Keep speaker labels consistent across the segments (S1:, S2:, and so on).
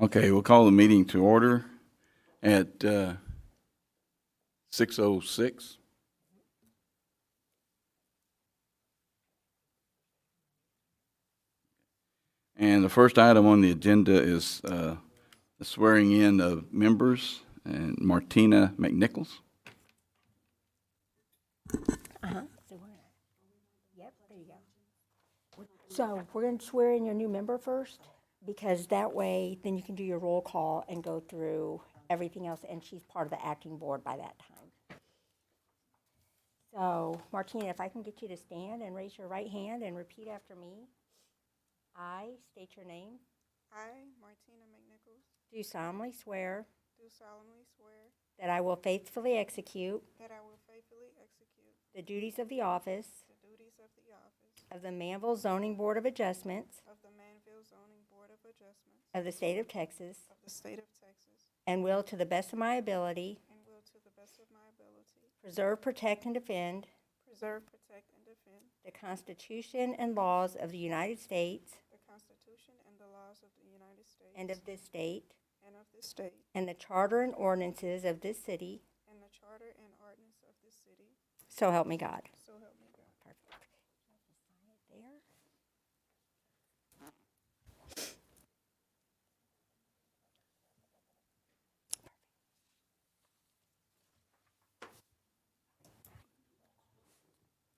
S1: Okay, we'll call the meeting to order at 6:06. And the first item on the agenda is the swearing in of members, and Martina McNichols.
S2: Yep, there you go. So we're going to swear in your new member first, because that way, then you can do your roll call and go through everything else, and she's part of the acting board by that time. So, Martina, if I can get you to stand and raise your right hand and repeat after me. I state your name.
S3: I, Martina McNichols,
S2: Do solemnly swear
S3: do solemnly swear
S2: that I will faithfully execute
S3: that I will faithfully execute
S2: the duties of the office
S3: the duties of the office
S2: of the Manvel Zoning Board of Adjustments
S3: of the Manvel Zoning Board of Adjustments
S2: of the State of Texas,
S3: of the State of Texas,
S2: and will, to the best of my ability,
S3: and will to the best of my ability
S2: preserve, protect, and defend
S3: preserve, protect, and defend
S2: the Constitution and laws of the United States
S3: the Constitution and the laws of the United States
S2: and of this state,
S3: and of this state,
S2: and the charter and ordinances of this city,
S3: and the charter and ordinance of this city,
S2: so help me God.
S3: so help me God.
S2: Perfect. Sign it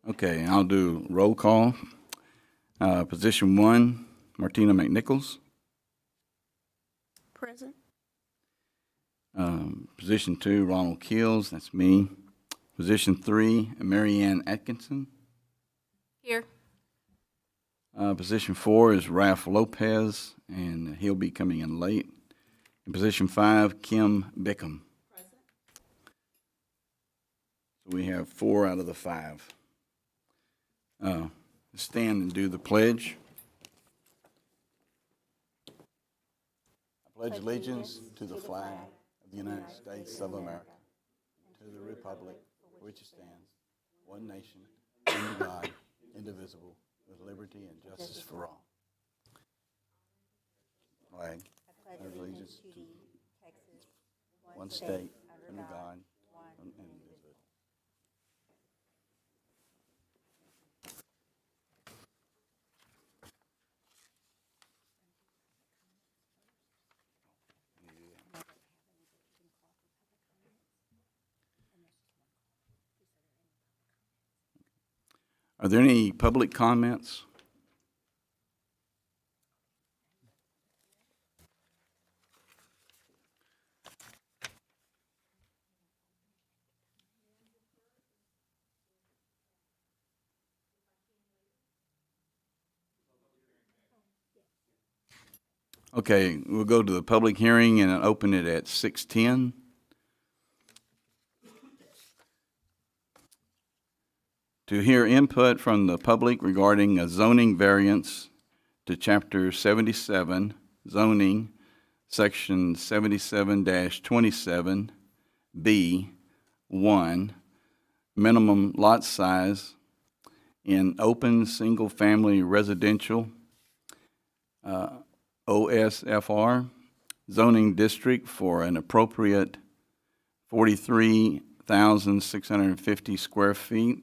S2: there.
S1: Okay, I'll do roll call. Position 1, Martina McNichols.
S3: Present.
S1: Position 2, Ronald Keels, that's me. Position 3, Marianne Atkinson.
S3: Here.
S1: Position 4 is Ralph Lopez, and he'll be coming in late. In position 5, Kim Bickham.
S2: Present.
S1: So we have 4 out of the 5. Stand and do the pledge. I pledge allegiance to the flag of the United States of America, to the republic for which it stands, one nation, under God, indivisible, with liberty and justice for all. Flag,
S2: I pledge allegiance to Texas,
S1: one state, under God, and indivisible. Are there any public comments? Okay, we'll go to the public hearing and open it at 6:10. To hear input from the public regarding a zoning variance to Chapter 77, zoning, Section 77-27B, 1, minimum lot size in open single-family residential, OSFR, zoning district for an appropriate 43,650 square feet,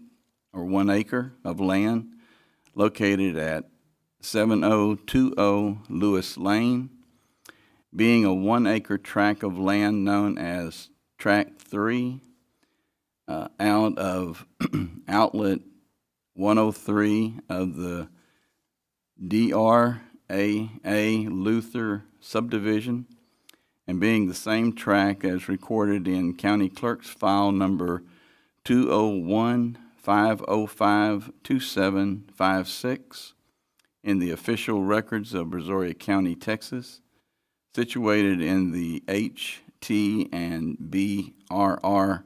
S1: or 1 acre of land located at 7020 Lewis Lane, being a 1 acre tract of land known as Tract 3, out of Outlet 103 of the DRAA Luther subdivision, and being the same tract as recorded in County Clerk's file number 201-505-2756 in the official records of Brazoria County, Texas, situated in the HT and BRR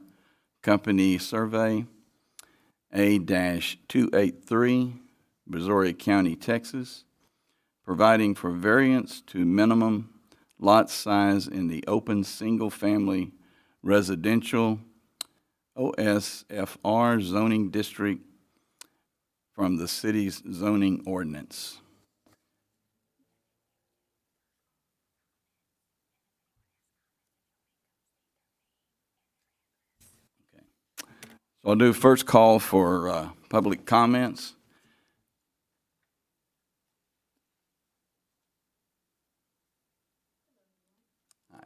S1: Company Survey A-283, Brazoria County, Texas, providing for variance to minimum lot size in the open single-family residential OSFR zoning district from the city's zoning ordinance. So I'll do first call for public comments. Hi.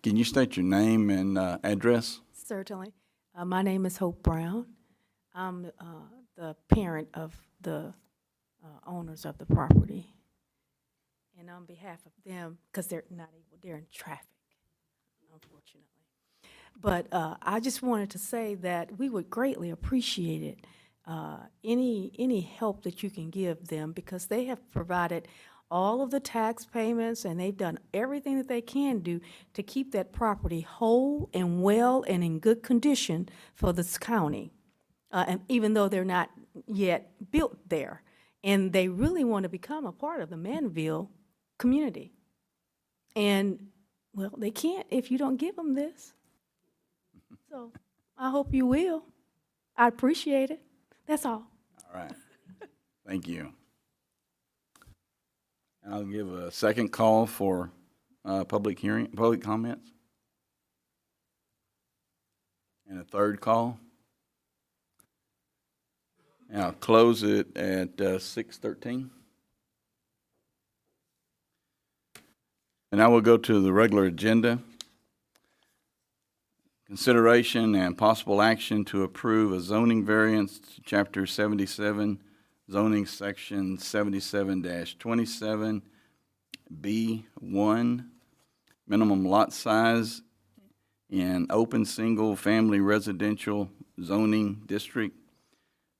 S1: Can you state your name and address?
S4: Certainly. My name is Hope Brown. I'm the parent of the owners of the property. And on behalf of them, because they're not able, they're in traffic, unfortunately. But I just wanted to say that we would greatly appreciate it, any help that you can give them, because they have provided all of the tax payments, and they've done everything that they can do to keep that property whole and well and in good condition for this county. And even though they're not yet built there, and they really want to become a part of the Manvel community. And, well, they can't if you don't give them this. So I hope you will. I appreciate it. That's all.
S1: All right. Thank you. I'll give a second call for public comments. And a third call. And I'll close it at 6:13. And now we'll go to the regular agenda. Consideration and possible action to approve a zoning variance to Chapter 77, zoning section 77-27, B1, minimum lot size in open single-family residential zoning district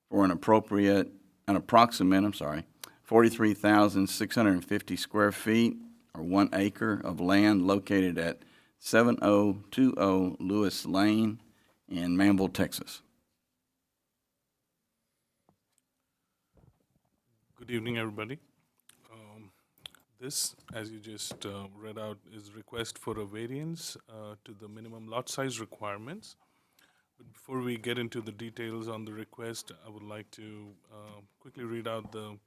S1: for an approximate 43,650 square feet or 1 acre of land located at 7020 Lewis Lane in Manvel, Texas.
S5: Good evening, everybody. This, as you just read out, is request for a variance to the minimum lot size requirements. But before we get into the details on the request, I would like to quickly read out the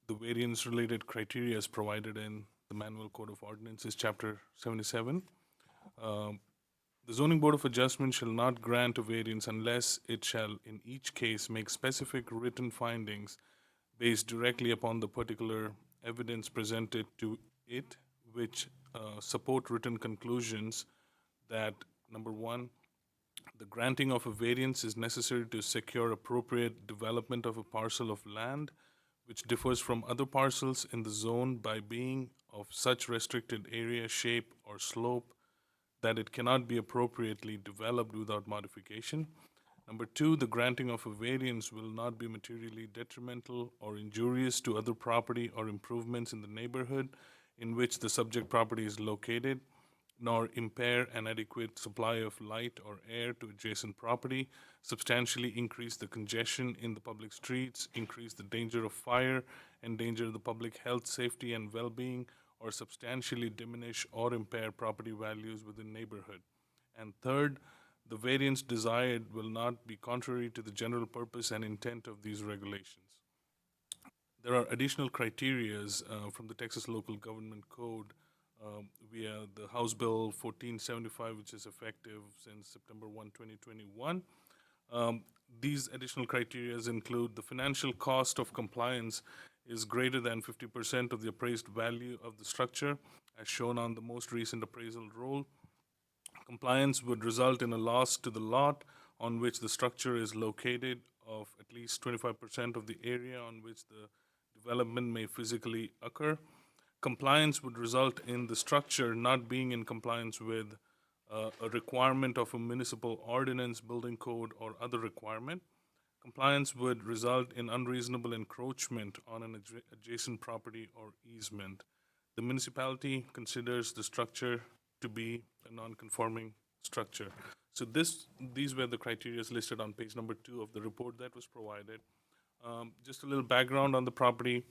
S5: variance-related criteria as provided in the Manvel Code of Ordinances, Chapter 77. The Zoning Board of Adjustment shall not grant a variance unless it shall, in each case, make specific written findings based directly upon the particular evidence presented to it, which support written conclusions that, number one, the granting of a variance is necessary to secure appropriate development of a parcel of land which differs from other parcels in the zone by being of such restricted area, shape, or slope that it cannot be appropriately developed without modification. Number two, the granting of a variance will not be materially detrimental or injurious to other property or improvements in the neighborhood in which the subject property is located, nor impair an adequate supply of light or air to adjacent property, substantially increase the congestion in the public streets, increase the danger of fire, endanger the public health, safety, and well-being, or substantially diminish or impair property values within neighborhood. And third, the variance desired will not be contrary to the general purpose and intent of these regulations. There are additional criterias from the Texas Local Government Code via the House Bill 1475, which is effective since September 1, 2021. These additional criteria include the financial cost of compliance is greater than 50% of the appraised value of the structure, as shown on the most recent appraisal roll. Compliance would result in a loss to the lot on which the structure is located of at least 25% of the area on which the development may physically occur. Compliance would result in the structure not being in compliance with a requirement of a municipal ordinance, building code, or other requirement. Compliance would result in unreasonable encroachment on an adjacent property or easement. The municipality considers the structure to be a non-conforming structure. So these were the criteria listed on page number 2 of the report that was provided. Just a little background on the property.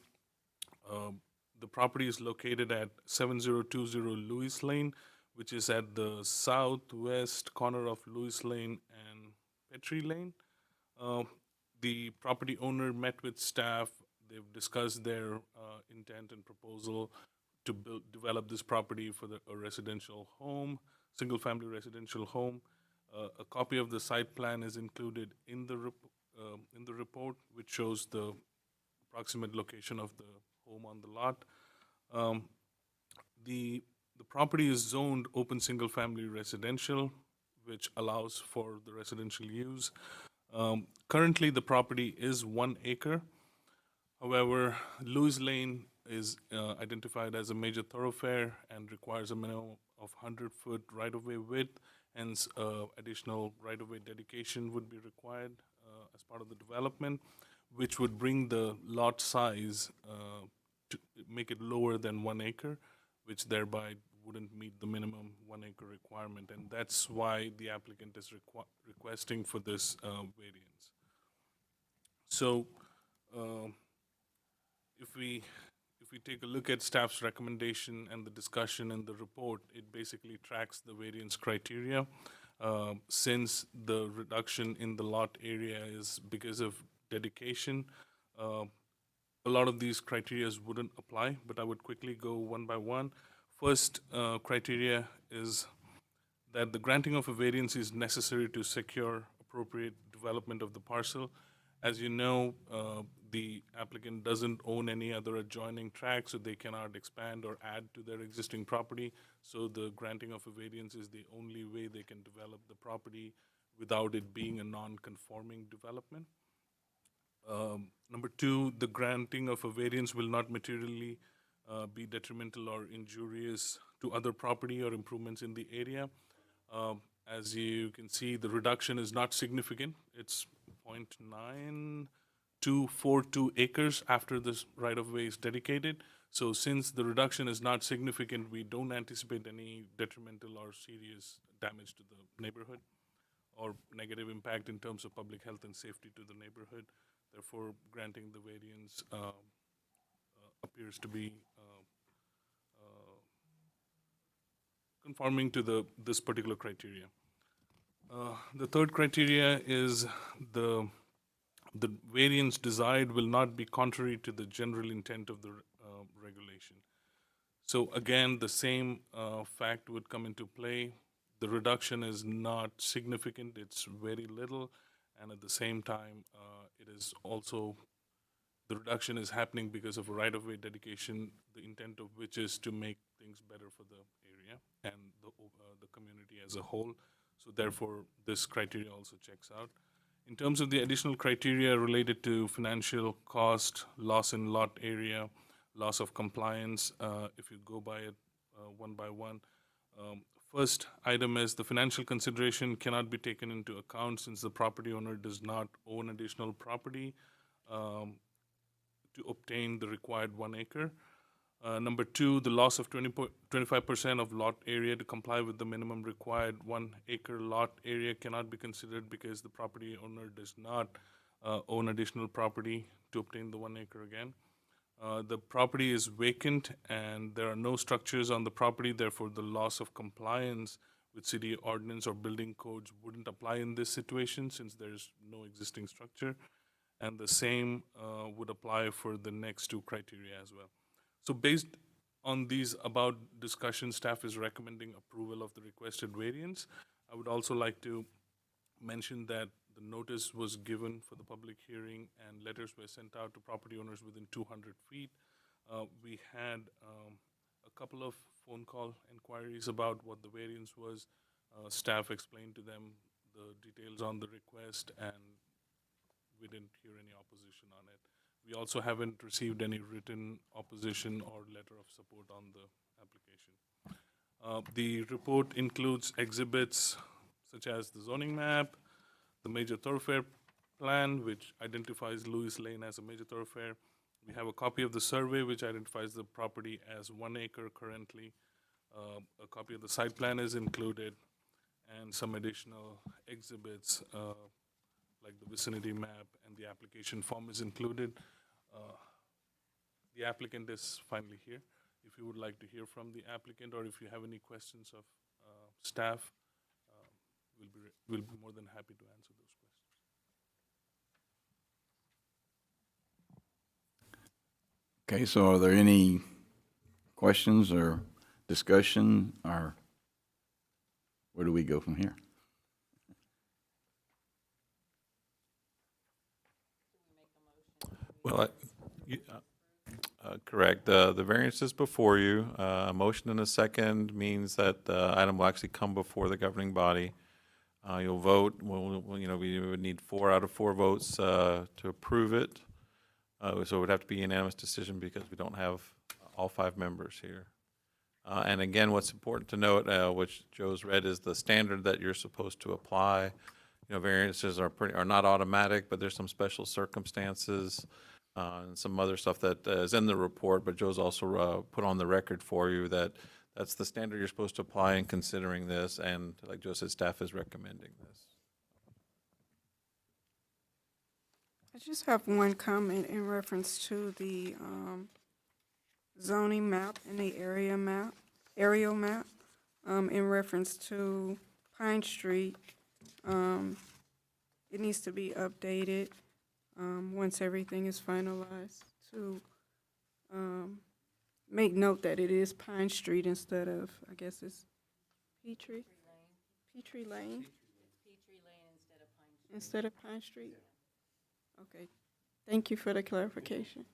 S5: The property is located at 7020 Lewis Lane, which is at the southwest corner of Lewis Lane and Petrie Lane. The property owner met with staff. They've discussed their intent and proposal to develop this property for a residential home. single-family residential home. A copy of the site plan is included in the report, which shows the approximate location of the home on the lot. Um, the property is zoned open single-family residential, which allows for the residential use. Currently, the property is 1 acre. However, Lewis Lane is identified as a major thoroughfare and requires a minimum of 100-foot right-of-way width. Hence, additional right-of-way dedication would be required as part of the development, which would bring the lot size to make it lower than 1 acre, which thereby wouldn't meet the minimum 1 acre requirement. And that's why the applicant is requesting for this variance. So, if we take a look at staff's recommendation and the discussion in the report, it basically tracks the variance criteria. Since the reduction in the lot area is because of dedication, a lot of these criteria wouldn't apply, but I would quickly go one by one. First criteria is that the granting of a variance is necessary to secure appropriate development of the parcel. As you know, the applicant doesn't own any other adjoining tract, so they cannot expand or add to their existing property. So the granting of a variance is the only way they can develop the property without it being a non-conforming development. Number two, the granting of a variance will not materially be detrimental or injurious to other property or improvements in the area. As you can see, the reduction is not significant. It's 0.9242 acres after this right-of-way is dedicated. So since the reduction is not significant, we don't anticipate any detrimental or serious damage to the neighborhood or negative impact in terms of public health and safety to the neighborhood. Therefore, granting the variance appears to be conforming to this particular criteria. The third criteria is the variance desired will not be contrary to the general intent of the regulation. So again, the same fact would come into play. The reduction is not significant, it's very little, and at the same time, it is also, the reduction is happening because of a right-of-way dedication, the intent of which is to make things better for the area and the community as a whole. So therefore, this criteria also checks out. In terms of the additional criteria related to financial cost, loss in lot area, loss of compliance, if you go by it one by one, first item is the financial consideration cannot be taken into account since the property owner does not own additional property to obtain the required 1 acre. Number two, the loss of 25% of lot area to comply with the minimum required 1 acre lot area cannot be considered because the property owner does not own additional property to obtain the 1 acre again. The property is vacant and there are no structures on the property, therefore the loss of compliance with city ordinance or building codes wouldn't apply in this situation since there's no existing structure. And the same would apply for the next two criteria as well. So based on these about discussion, staff is recommending approval of the requested variance. I would also like to mention that the notice was given for the public hearing and letters were sent out to property owners within 200 feet. We had a couple of phone call inquiries about what the variance was. Staff explained to them the details on the request and we didn't hear any opposition on it. We also haven't received any written opposition or letter of support on the application. The report includes exhibits such as the zoning map, the major thoroughfare plan, which identifies Lewis Lane as a major thoroughfare. We have a copy of the survey, which identifies the property as 1 acre currently. A copy of the site plan is included, and some additional exhibits like the vicinity map and the application form is included. The applicant is finally here. If you would like to hear from the applicant or if you have any questions of staff, we'll be more than happy to answer those questions.
S1: Okay, so are there any questions or discussion or Where do we go from here?
S6: Well, correct. The variance is before you. A motion and a second means that the item will actually come before the governing body. You'll vote, we would need 4 out of 4 votes to approve it. So it would have to be a unanimous decision because we don't have all 5 members here. And again, what's important to note, which Joe's read, is the standard that you're supposed to apply. Variances are not automatic, but there's some special circumstances and some other stuff that is in the report, but Joe's also put on the record for you that that's the standard you're supposed to apply in considering this, and like Joe said, staff is recommending this.
S3: I just have one comment in reference to the zoning map and the aerial map, in reference to Pine Street. It needs to be updated once everything is finalized to make note that it is Pine Street instead of, I guess it's Petrie? Petrie Lane? Instead of Pine Street? Okay, thank you for the clarification.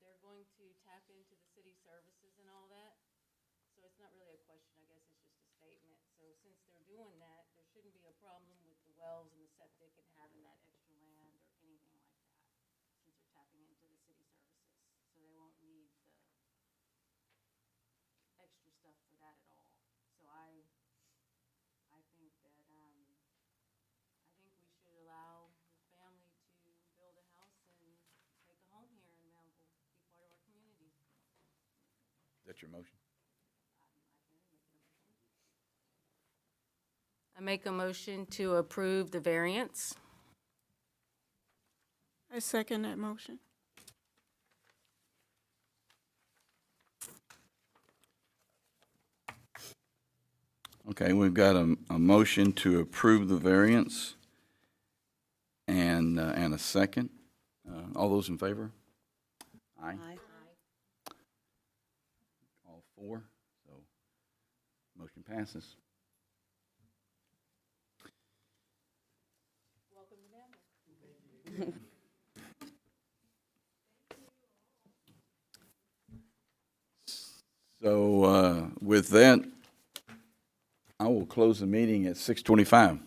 S4: They're going to tap into the city services and all that. So it's not really a question, I guess it's just a statement. So since they're doing that, there shouldn't be a problem with the wells and the septic and having that extra land or anything like that, since they're tapping into the city services. So they won't need the extra stuff for that at all. So I think that, I think we should allow the family to build a house and make a home here in Manvel, be part of our community.
S1: Is that your motion?
S4: I make a motion to approve the variance.
S3: I second that motion.
S1: Okay, we've got a motion to approve the variance and a second. All those in favor? Aye. All 4, so motion passes. So with that, I will close the meeting at 6:25.